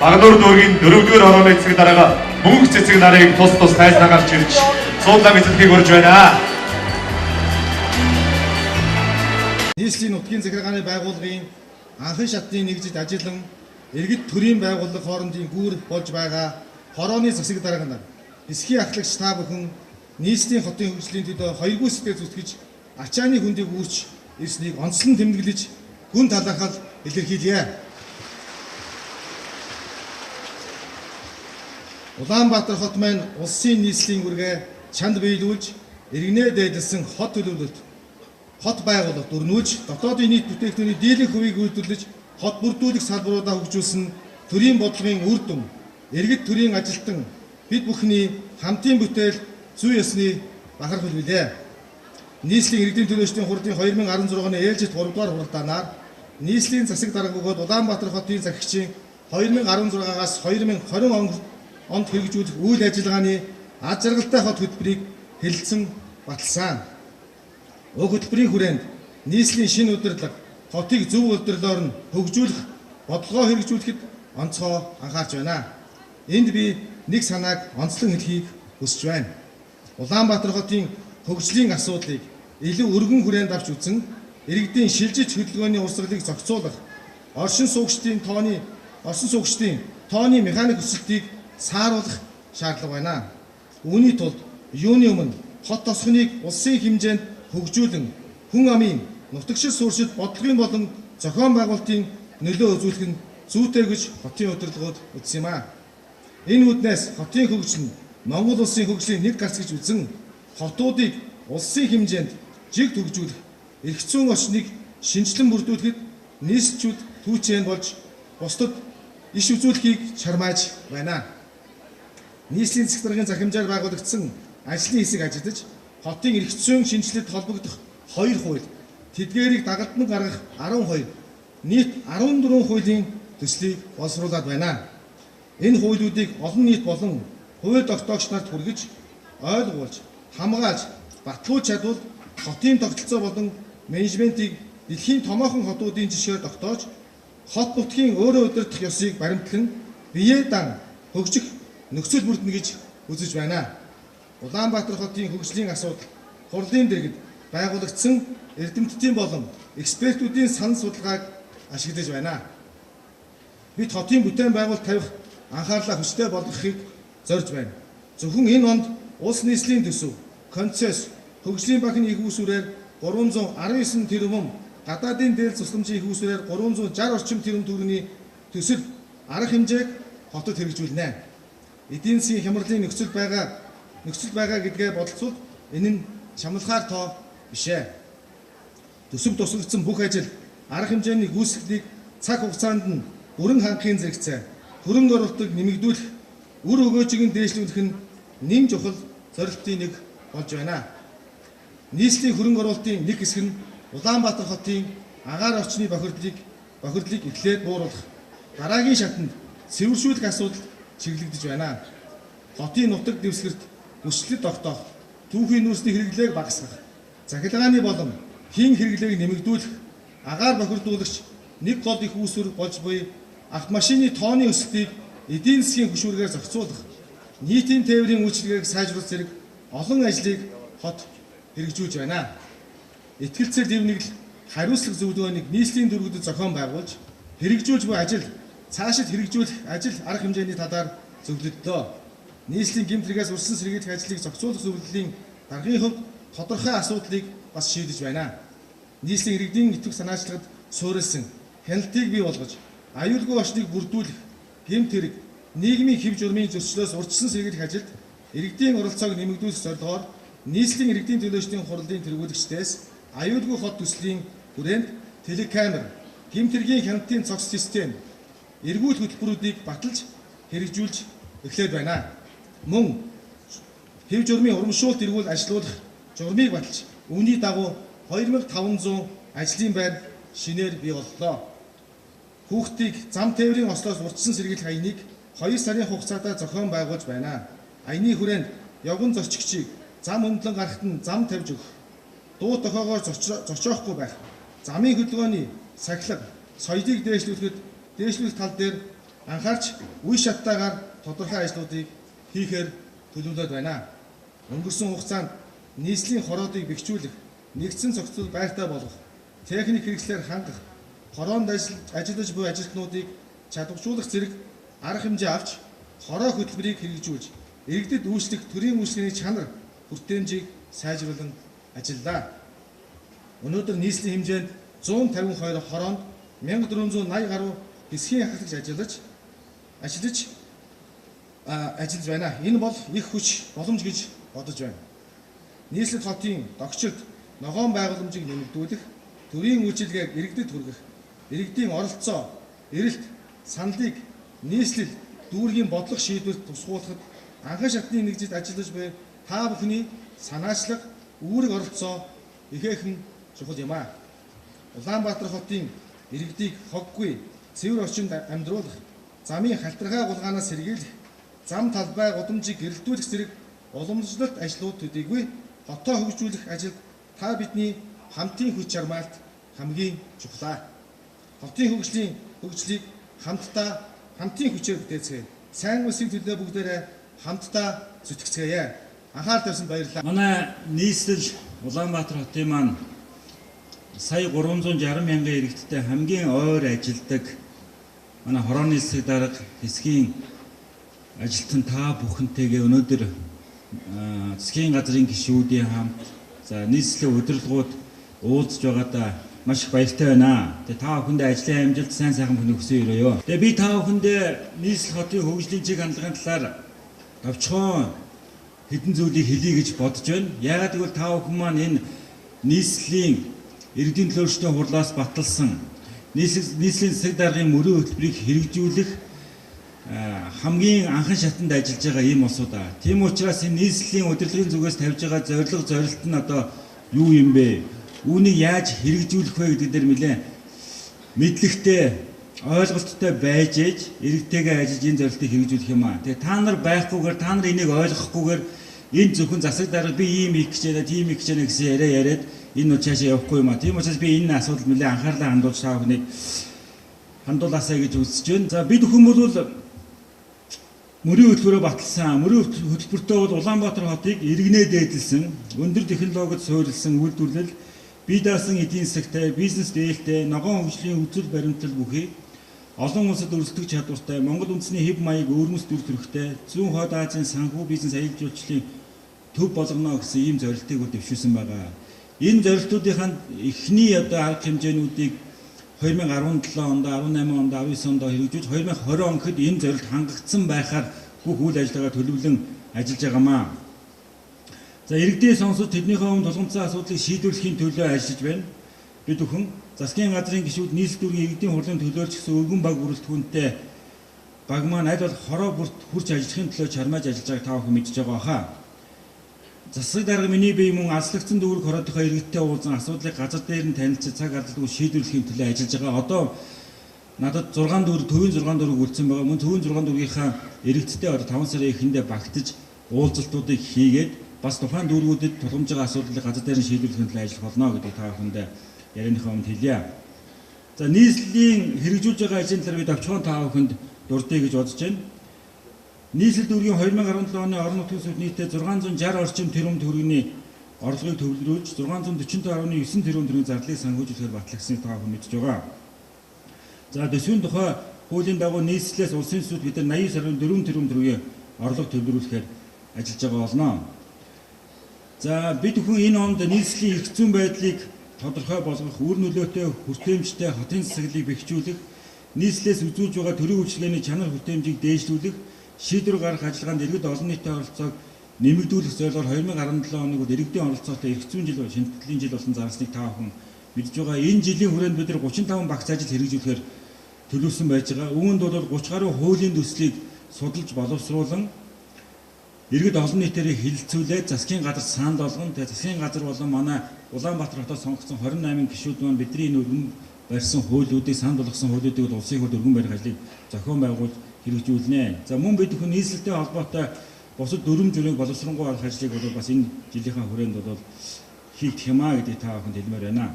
Багнуур дүүргийн 4-р орооны эцэг дараагаа мөнгө цэцэг нарыг тус тайлбарж ирж суудлаа эзэлхийг урьж байна. Нийслэлийн нутгийн захиргааны байгууллагын анхан шатны нэгжид ажиллан иргэд төрийн байгууллага хоорондын гүүр болж байгаа хорооны засаг дарга нар эсхийн ахлагч та бүхэн нийслэлийн хотын хөгжлийн төлөө хоёргүй сэтгэл зүтгэж ачааны хөндийг үүрч ирснийг онцлон тэмдэглэж гүн талархал илэрхийлье. Улаанбаатар хот маань улсын нийслэлийн үргээ чанд биелүүлж иргэнэ дээдэлсэн хот төлөвлөлт хот байгуулалт өрнүүлж дотоодын нийт бүтээгдэхүүний дийлэнх хувийг үйлдвэрлэж хот бүрдүүлэх салбаруудаа хөгжүүлсэн төрийн бодлогын үр дүн иргэд төрийн ажилтан бид бүхний хамтын бүтээл зүй ёсны бахархал билээ. Нийслэлийн иргэдийн төлөөчдийн хурлын 2016 оны ээлжит 3 дугаар хуралдаанаар нийслэлийн засаг дарга бөгөөд Улаанбаатар хотын захирагчийн 2016-аас 2020 онд хэрэгжүүлэх үйл ажиллагааны аз жаргалтай хот хөтөлбөрийг хэлэлцэн баталсан. Уг хөтөлбөрийн хүрээнд нийслэлийн шинэ удирдлага хотыг зөв удирдлоор нь хөгжүүлэх бодлогоо хэрэгжүүлэхэд онцгой анхаарч байна. Энд би нэг санааг онцлон хэлхийг хүсэж байна. Улаанбаатар хотын хөгжлийн асуудлыг илүү өргөн хүрээнд авч үзэн иргэдийн шилжиж хөдөлгөөний урсгалыг зохицуулах, оршин суугчдын тооны механик өсөлтийг сааруулах шаардлага байна. Үүний тулд юуны өмнө хот тосгоныг улсын хэмжээнд хөгжүүлэн хүн амын нутагшил суурьшид бодлогын болон зохион байгуулалтын нөлөө үзүүлэх нь зүйтэй гэж хотын удирдлагууд үзсэн юм а. Энэ үүднээс хотын хөгжил нь Монгол улсын хөгжлийн нэг гарц гэж үзэн хотуудыг улсын хэмжээнд жиг хөгжүүлэх, эрх зүйн орчныг шинжилэн бүрдүүлэхэд нийслэлчүүд түүчээр болж бусдад иш үзүүлэхийг чармааж байна. Нийслэлийн засаг даргын захимжаар байгуулагдсан ажлын хэсэг ажиллаж хотын эрх зүйн шинжилэлд холбогдох 2 хууль, тэдгээрийг дагалдан гаргах 12, нийт 14 хуулийн төслийг боловсруулад байна. Энэ хуулиудыг олон нийт болон хууль тогтоогч нарт хүргэж, ойлгуулж, хамгаалж, батлуулж чадвал хотын тогтолцоо болон менежментийг дэлхийн томоохон хотуудын жишгээр тогтоож, хот нутгийн өөрөө удирдах ёсыг баримтлан биеэ дан хөгжих нөхцөл бүрдэнэ гэж үзэж байна. Улаанбаатар хотын хөгжлийн асуудал хурлын дэргэд байгуулагдсан эрдэмтдийн болон экспертүүдийн санал судалгааг ашиглаж байна. Бид хотын бүтээн байгуулалт тавих анхаарлаа хүчтэй болгохыг зорж байна. Зөвхөн энэ онд улс нийслэлийн төсөв, концесс, хөгжлийн банкны их усүрээр 319 тэрбум, гадаадын дээл тусламжийн их усүрээр 360 орчим тэрбум төгрөгийн төсөл арга хэмжээг хотод хэрэгжүүлнэ. Эдийн засгийн хямралын нөхцөл байгаа гэдгээ бодолцвол энэ нь шамлахаар тоо биш ээ. Төсөв тусгагдсан бүх ажил арга хэмжээний гүйцэтгэлийг цаг хугацаанд нь бүрэн хангахын зэрэгцээ, хөрөнгө оруулалтыг нэмэгдүүлэх, үр өгөөжийг нь дээшлүүлэх нь нэм чухал зорилтын нэг болж байна. Нийслэлийн хөрөнгө оруулалтын нэг хэсэг нь Улаанбаатар хотын агаар орчны бохирдлыг эхлээд бууруулах, дараагийн шатанд цэвэршүүлэх асуудал чиглэгдэж байна. Хотын нутаг дэвсгэрт өсөлт тогтоох, түүхийн нүүрсний хэрэглээг багасгах, захиргааны болон хийн хэрэглээг нэмэгдүүлэх, агаар бохирдуулагч нэг гол их үүсвэр болж буй автомашины тооны өсөлтийг эдийн засгийн хөшүүргээр зохицуулах, нийтийн тээврийн үйлчилгээг сайжруулах зэрэг олон ажлыг хот хэрэгжүүлж байна. Итгэлцэл дэвнэгэл хариуцлага зөвлөгөөнийг нийслэлийн дөрвөдөд зохион байгуулж, хэрэгжүүлж буй ажил цаашид хэрэгжүүлэх ажил арга хэмжээний талаар зөвлөлдөө. Нийслэлийн гэмтрэгээс урьдчилан сэргийлэх ажлыг зохицуулах зөвлөлийн даргын хувьд тодорхой асуудлыг бас шийдэж байна. Нийслэлийн иргэдийн итгэх санаачлагад суурилсан хяналтыг бий болгож, аюулгүй орчныг бүрдүүлэх, гэмт хэрэг, нийгмийн хэв журмын зөрчлөөс урьдчилан сэргийлэх ажилд иргэдийн оролцоог нэмэгдүүлэх зорилгоор нийслэлийн иргэдийн төлөөчдийн хурлын тэргүүлэгчдээс аюулгүй хот төслийн хүрээнд телекамер, гэмт хэргийн хяналтын цогц систем, эргүүл хөтөлбөрүүдийг баталж хэрэгжүүлж эхлээд байна. Мөн хэв журмын урамшуулт эргүүл ажилуулах журмыг баталж, үүний дагуу 2500 ажлын байр шинээр бий боллоо. Хүүхдийг зам тээврийн ослоос урьдчилан сэргийлэх аяныг 2 сарын хугацаатаа зохион байгуулж байна. Аяны хүрээнд явган зорчигчийг зам өндлөн гарахт нь зам тавьж өгөх, дуу тохиогоор зочоохгүй байх, замын хөдөлгөөний сахилга, соёлыг дээшлүүлэх тал дээр анхаарч үе шаттайгаар тодорхой ажлуудыг хийхээр төлөвлөд байна. Өнгөрсөн хугацаанд нийслэлийн хороодыг бэхжүүлэх, нэгдсэн зохицол байртай болгох, техник хэрэгслээр хангах, хороонд ажиллаж буй ажилтнуудыг чадваржуулах зэрэг арга хэмжээ авч хороо хөтөлбөрийг хэрэгжүүлж, иргэдэд үйлчлэх төрийн үйлчлэгийн чанар хүртээмжийг сайжруулан ажиллаа. Өнөөдөр нийслэлийн хэмжээнд 152 хороонд 1480 гаруй хэсгийн ахлагч ажиллаж байна. Энэ бол их хүч боломж гэж бодож байна. Нийслэл хотын догчид ногоон байгууламжийг нэмэгдүүлэх, төрийн үйлчилгээг иргэдэд хүргэх, иргэдийн оролцоо, эрэлт, саналыг нийслэл дүүргийн бодлого шийдвэрт тусгуулахад анхан шатны нэгжид ажиллаж буй та бүхний санаачлаг, үүрэг оролцоо ихээхэн чухал юм аа. Улаанбаатар хотын иргэдийг хоггүй, цэвэр орчинд амьдруулах, замын халтаргаа гулгаанаас сэргийлэх, зам талбай гудамжийг гэрэлтүүлэх зэрэг уламжлалт ажлууд төдийгүй хотоо хөгжүүлэх ажилд та бидний хамтын хүч чармаалт хамгийн чухлаа. Хотын хөгжлийг хамтын хүчээр бүтээцгээе. Сайн улсыг төлөө бүгдээрээ хамтдаа зүтгэцгээе. Анхаарал тавьсан баярлалаа. Манай нийслэл Улаанбаатар хотын маань сая 360 мянган иргэдтэй хамгийн ойр ажилдаг манай хорооны засаг дарга хэсгийн ажилтан та бүхэнтэйгээ өнөөдөр засгийн газрын гишүүдийн хамт нийслэлийн удирдлагууд уулзж байгаадаа маш их баяртай байна. Тэгээ та бүхэндээ ажлын амжилт сайн сайхан бүхнийг хүсье өрөөё. Тэгээ би та бүхэндээ нийслэл хотын хөгжлийн чиг хандлагын талаар товчхон хэдэн зүйлийг хэлье гэж бодож байна. Яагаад гэвэл та бүхэн маань энэ нийслэлийн иргэдийн төлөөлөлтөй хурлаас баталсан нийслэлийн засаг даргын мөрийн хөтөлбөрийг хэрэгжүүлэх хамгийн анхан шатанд ажиллаж байгаа ийм улсууд аа. Тийм учраас энэ нийслэлийн удирдлагын зүгээс тавьж байгаа зорилт нь одоо юу юм бэ? Үүнийг яаж хэрэгжүүлэх вэ гэдэг дээр нэлээд мэдлэгтэй, ойлголттой байж ээж иргэдтэйгээ ажиллаж энэ зорилтыг хэрэгжүүлэх юм аа. Тэгээ та нар байхгүйгээр, та нар энийг ойлгохгүйгээр энэ зөвхөн засаг дарга би ийм их гэж яриад, тийм их гэж яриад гэсэн яриад энэ нь цаашаа явахгүй юм аа. Тийм учраас би энэ асуудалд нэлээд анхаарлаа хандуулж та бүхнийг хандуулаасаа гэж үзэж байна. За бид бүхэн бол мөрийн хөтөлбөрөөр баталсан. Мөрийн хөтөлбөртөө бол Улаанбаатар хотыг иргэнээ дээдлсэн, өндөр технологид суурилсан үйлдвэрлэл, бие даасан эдийн засагтай, бизнес дээлтэй, ногоон хөгжлийн үзэл баримтлал бүхий олон улсад өрсөлдөх чадвартай, Монгол үндэсний хэв маяг өвөрмөс төр төрхтэй, зүүн хойд Азийн санхүү бизнес аял жуулчлалын төв болгоно гэсэн ийм зорилтыг дэвшүүлсэн байгаа. Энэ зорилтуудын эхний арга хэмжээнүүдийг 2017 онд, 18 онд, 19 онд хэрэгжүүлж 2020 он гэхэд энэ зорилт хангагдсан байхаар бүх үйл ажиллагаа төлөвлөн ажиллаж байгаамаа. За иргэдийн сонсож тэднийхээ өмнө тулгымцсан асуудлыг шийдвэрлэхийн төлөө ажиллаж байна. Бид бүхэн засгийн газрын гишүүд нийслэл дүүргийн иргэдийн хурлын төлөөлж гэсэн өргөн баг бүрэлдэхүүнтэй баг маань аль бол хороо бүрт хурж ажиллахын төлөө чармааж ажиллаж байгааг та бүхэн мэдж байгаа хаа. Засаг дарга миний бие мөн алслагдсан дүүрэг хороодынхоо иргэдтэй уулзсан асуудлыг газар дээр нь танилцж цаг алдалгүй шийдвэрлэхийн төлөө ажиллаж байгаа. Одоо надад 6 дүүрэг, төвийн 6 дүүрэг үлдсэн байгаа. Мөн төвийн 6 дүүргийнхаа иргэдтэй одоо 5 сарын эхэндээ багтаж уулзалтуудыг хийгээд бас тухайн дүүргүүдэд тулгамж байгаа асуудлыг газар дээр нь шийдвэрлэхийн төлөө ажиллах болно гэдэг та бүхэндээ ярианыхаа өмнө хэлье. За нийслэлийн хэрэгжүүлж байгаа ажлын талаар би товчхон та бүхэнд дурдъя гэж бодож байна. Нийслэл дүүргийн 2017 оны орон нутгийн сүлд нийтдээ 660 орчим тэрбум төгрөгийн орлогыг төвлөрүүлж 645.9 тэрбум төгрөгийн зардлыг санхүүжүүлэхээр батлагдсаныг та бүхэн мэдж байгаа. За төсвийн тухай хуулийн дагуу нийслэлээс улсын сүлд бид нар 89.4 тэрбум төгрөгийн орлого төвлөрүүлэхээр ажиллаж байгаа болно. За бид бүхэн энэ онд нийслэлийн эрх зүйн байдлыг тодорхой болгох, үр нөлөөтэй, хүртээмжтэй хотын засаглалыг бэхжүүлэх, нийслэлээс үзүүлж байгаа төрийн үйлчилгээний чанар хүртээмжийг дээшлүүлэх, шийдвэр гаргах ажиллагаанд иргэд олон нийтийн оролцоог нэмэгдүүлэх зорилгоор 2017 оныг иргэдийн оролцоотой эрх зүйн жил, шинэтгэлийн жил болсон зарсныг та бүхэн мэдж байгаа. Энэ жилийн хүрээнд бид нар 35 багц ажил хэрэгжүүлэхээр төлөвлөсөн байж байгаа. Үүнд бол 30 гаруй хуулийн төслийг судалж боловсруулан иргэд олон нийтээр хилцүүлээд засгийн газар санд болгон. Тэгээ засгийн газар болон манай Улаанбаатар хотоос сонгогдсон 28 гишүүд маань бидний энэ өргөн барьсан хуулиудыг, санд болгосон хуулиудыг улсын хурлд өргөн барих ажлыг зохион байгуулж хэрэгжүүлнэ. За мөн бид бүхэн нийслэлтэй холбоотой бусад дүрм журмыг боловсронгуй арга ажлыг бол бас энэ жилийнхаа хүрээнд бол хийх юмаа гэдгийг та бүхэнд хэлмээр байна.